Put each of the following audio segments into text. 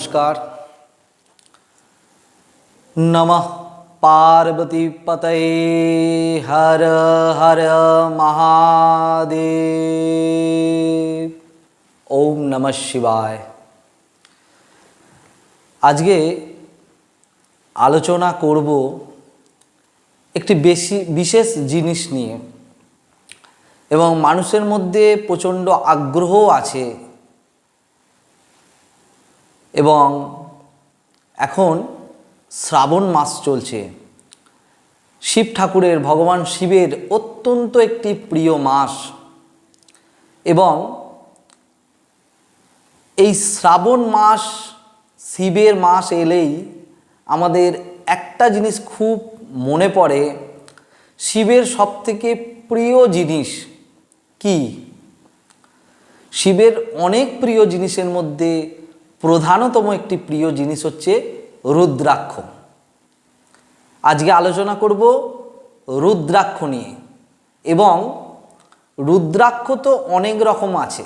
नमस्कार। नमः पार्वती पतये हर हर महादेव। ओम नमः शिवाय। आज के आलोचना करब एक विशेष जिनिस निये एवं मानुषेर मध्य प्रचंड आग्रह आछे एवं एखन श्रावण मास चलछे। शिव ठाकुरेर भगवान शिवेर अत्यंत एकटी प्रिय मास एवं এই শ্রাবণ মাস শিবের মাস এলেই আমাদের একটা জিনিস খুব মনে পড়ে, শিবের সবথেকে প্রিয় জিনিস কি? শিবের অনেক প্রিয় জিনিসের মধ্যে প্রধানতম একটি প্রিয় জিনিস হচ্ছে রুদ্রাক্ষ। আজকে আলোচনা করব রুদ্রাক্ষ নিয়ে। এবং রুদ্রাক্ষ তো অনেক রকম আছে,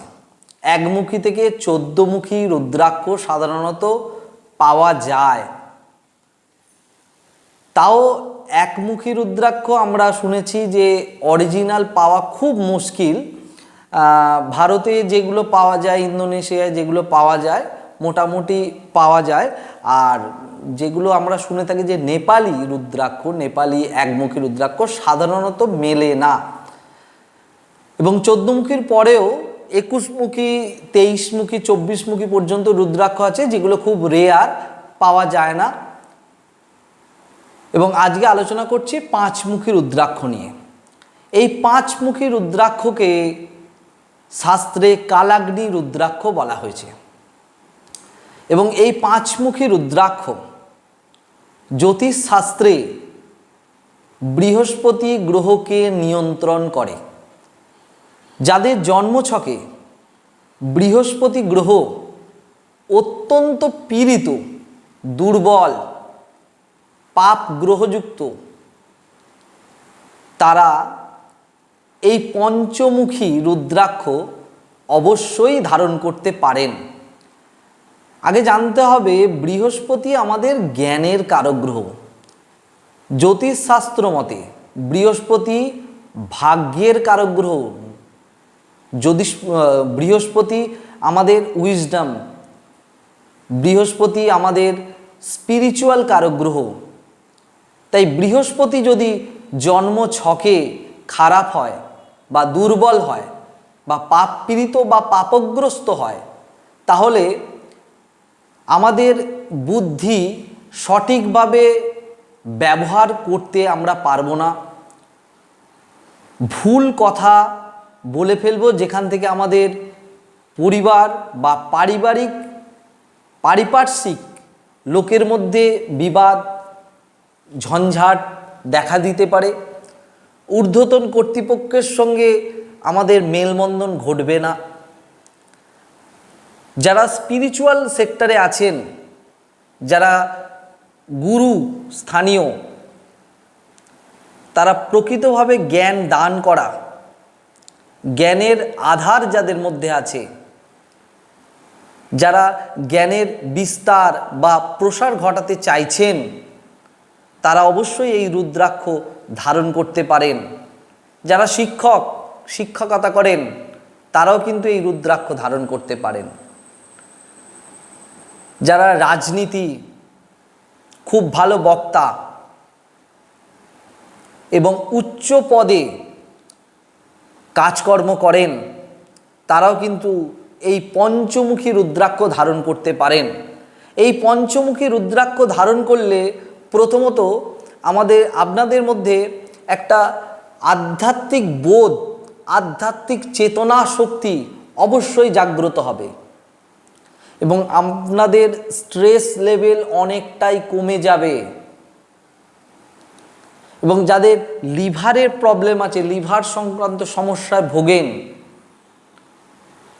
একমুখী থেকে 14মুখী রুদ্রাক্ষ সাধারণত পাওয়া যায়। তাও একমুখী রুদ্রাক্ষ আমরা শুনেছি যে অরিজিনাল পাওয়া খুব মুশকিল। ভারতে যেগুলো পাওয়া যায়, ইন্দোনেশিয়ায় যেগুলো পাওয়া যায় মোটামুটি পাওয়া যায়। আর যেগুলো আমরা শুনে থাকি যে নেপালি রুদ্রাক্ষ, নেপালি একমুখী রুদ্রাক্ষ সাধারণত মেলে না। এবং 14মুখীর পরেও 21মুখী, 23মুখী, 24মুখী পর্যন্ত রুদ্রাক্ষ আছে যেগুলো খুব রেয়ার, পাওয়া যায় না। এবং আজকে আলোচনা করছি 5মুখী রুদ্রাক্ষ নিয়ে। এই 5মুখী রুদ্রাক্ষকে শাস্ত্রে কালাগ্নি রুদ্রাক্ষ বলা হয়েছে। এবং এই 5মুখী রুদ্রাক্ষ জ্যোতিষ শাস্ত্রে বৃহস্পতি গ্রহকে নিয়ন্ত্রণ করে। যাদের জন্মছকে বৃহস্পতি গ্রহ অত্যন্ত পীড়িত, দুর্বল, পাপ গ্রহযুক্ত, তারা এই পঞ্চমুখী রুদ্রাক্ষ অবশ্যই ধারণ করতে পারেন। আগে জানতে হবে বৃহস্পতি আমাদের জ্ঞানের কারক গ্রহ। জ্যোতিষশাস্ত্র মতে বৃহস্পতি ভাগ্যের কারক গ্রহ। বৃহস্পতি আমাদের উইজডম, বৃহস্পতি আমাদের স্পিরিচুয়াল কারক গ্রহ। তাই বৃহস্পতি যদি জন্ম ছকে খারাপ হয় বা দুর্বল হয় বা পাপ পীড়িত বা পাপগ্রস্ত হয়, তাহলে আমাদের বুদ্ধি সঠিকভাবে ব্যবহার করতে আমরা পারবো না। ভুল কথা বলে ফেলবো, যেখান থেকে আমাদের পরিবার বা পারিপার্শ্বিক লোকের মধ্যে বিবাদ ঝঞ্ঝাট দেখা দিতে পারে। ঊর্ধ্বতন কর্তৃপক্ষের সঙ্গে আমাদের মেলবন্ধন ঘটবে না। যারা স্পিরিচুয়াল সেক্টরে আছেন, যারা গুরু স্থানীয়, তারা প্রকৃতভাবে জ্ঞান দান করা, জ্ঞানের আধার যাদের মধ্যে আছে, যারা জ্ঞানের বিস্তার বা প্রসার ঘটাতে চাইছেন, তারা অবশ্যই এই রুদ্রাক্ষ ধারণ করতে পারেন। যারা শিক্ষকতা করেন, তারাও কিন্তু এই রুদ্রাক্ষ ধারণ করতে পারেন। যারা রাজনীতি, খুব ভালো বক্তা এবং উচ্চ পদে কাজকর্ম করেন, তারাও কিন্তু এই পঞ্চমুখী রুদ্রাক্ষ ধারণ করতে পারেন। এই পঞ্চমুখী রুদ্রাক্ষ ধারণ করলে প্রথমত আপনাদের মধ্যে একটা আধ্যাত্মিক বোধ, আধ্যাত্মিক চেতনা শক্তি অবশ্যই জাগ্রত হবে এবং আপনাদের স্ট্রেস লেভেল অনেকটাই কমে যাবে। এবং যাদের লিভারের প্রবলেম আছে, লিভার সংক্রান্ত সমস্যায় ভোগেন,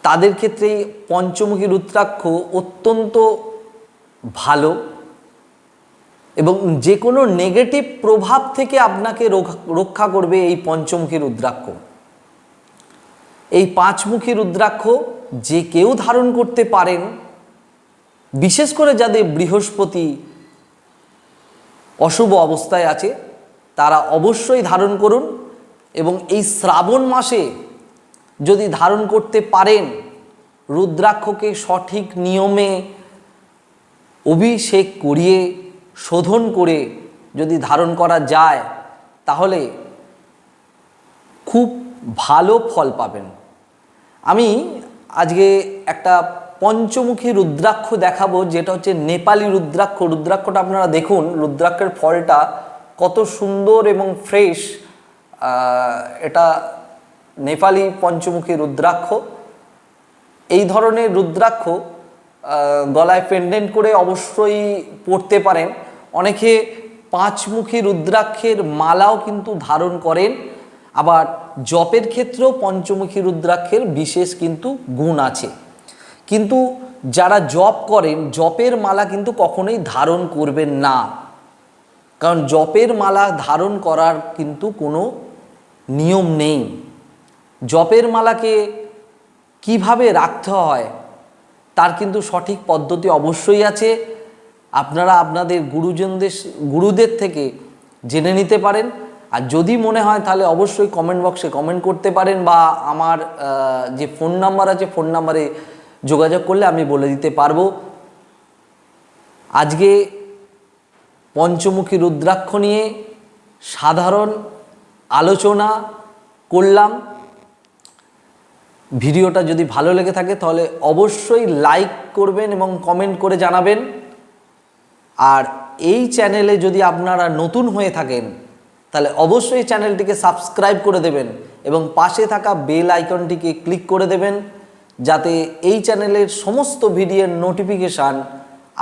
তাদের ক্ষেত্রে পঞ্চমুখী রুদ্রাক্ষ অত্যন্ত ভালো এবং যে কোনো নেগেটিভ প্রভাব থেকে আপনাকে রক্ষা করবে এই পঞ্চমুখী রুদ্রাক্ষ। এই 5মুখী রুদ্রাক্ষ যে কেউ ধারণ করতে পারেন, বিশেষ করে যাদের বৃহস্পতি অশুভ অবস্থায় আছে তারা অবশ্যই ধারণ করুন। এবং এই শ্রাবণ মাসে যদি ধারণ করতে পারেন, রুদ্রাক্ষকে সঠিক নিয়মে অভিষেক করিয়ে শোধন করে যদি ধারণ করা যায় তাহলে খুব ভালো ফল পাবেন। আমি আজকে একটা পঞ্চমুখী রুদ্রাক্ষ দেখাবো, যেটা হচ্ছে নেপালি রুদ্রাক্ষ। রুদ্রাক্ষটা আপনারা দেখুন, রুদ্রাক্ষের ফলটা কত সুন্দর এবং ফ্রেশ। এটা নেপালি পঞ্চমুখী রুদ্রাক্ষ। এই ধরনের রুদ্রাক্ষ গলায় পেন্ডেন্ট করে অবশ্যই পরতে পারেন। অনেকে পাঁচমুখী রুদ্রাক্ষের মালাও কিন্তু ধারণ করেন। আবার জপের ক্ষেত্রেও পঞ্চমুখী রুদ্রাক্ষের বিশেষ কিন্তু গুণ আছে। কিন্তু যারা জপ করেন, জপের মালা কিন্তু কখনোই ধারণ করবেন না, কারণ জপের মালা ধারণ করার কিন্তু কোনো নিয়ম নেই। জপের মালাকে কিভাবে রাখতে হয় তার কিন্তু সঠিক পদ্ধতি অবশ্যই আছে। আপনারা আপনাদের গুরুদের থেকে জেনে নিতে পারেন। আর যদি মনে হয় তাহলে অবশ্যই কমেন্ট বক্সে কমেন্ট করতে পারেন, বা আমার যে ফোন নাম্বার আছে ফোন নাম্বারে যোগাযোগ করলে আমি বলে দিতে পারবো। আজকে পঞ্চমুখী রুদ্রাক্ষ নিয়ে সাধারণ আলোচনা করলাম। ভিডিওটা যদি ভালো লেগে থাকে তাহলে অবশ্যই লাইক করবেন এবং কমেন্ট করে জানাবেন। আর এই চ্যানেলে যদি আপনারা নতুন হয়ে থাকেন তাহলে অবশ্যই চ্যানেলটিকে সাবস্ক্রাইব করে দেবেন এবং পাশে থাকা বেল আইকনটিকে ক্লিক করে দেবেন, যাতে এই চ্যানেলের সমস্ত ভিডিওর নোটিফিকেশান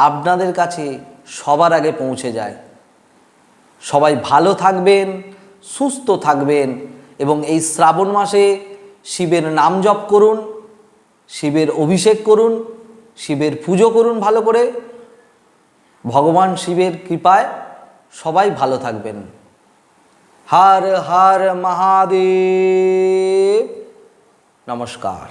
আপনাদের কাছে সবার আগে পৌঁছে যায়। সবাই ভালো থাকবেন, সুস্থ থাকবেন এবং এই শ্রাবণ মাসে শিবের নাম জপ করুন, শিবের অভিষেক করুন, শিবের পুজো করুন ভালো করে। ভগবান শিবের কৃপায় সবাই ভালো থাকবেন। হর হর মহাদেব। নমস্কার।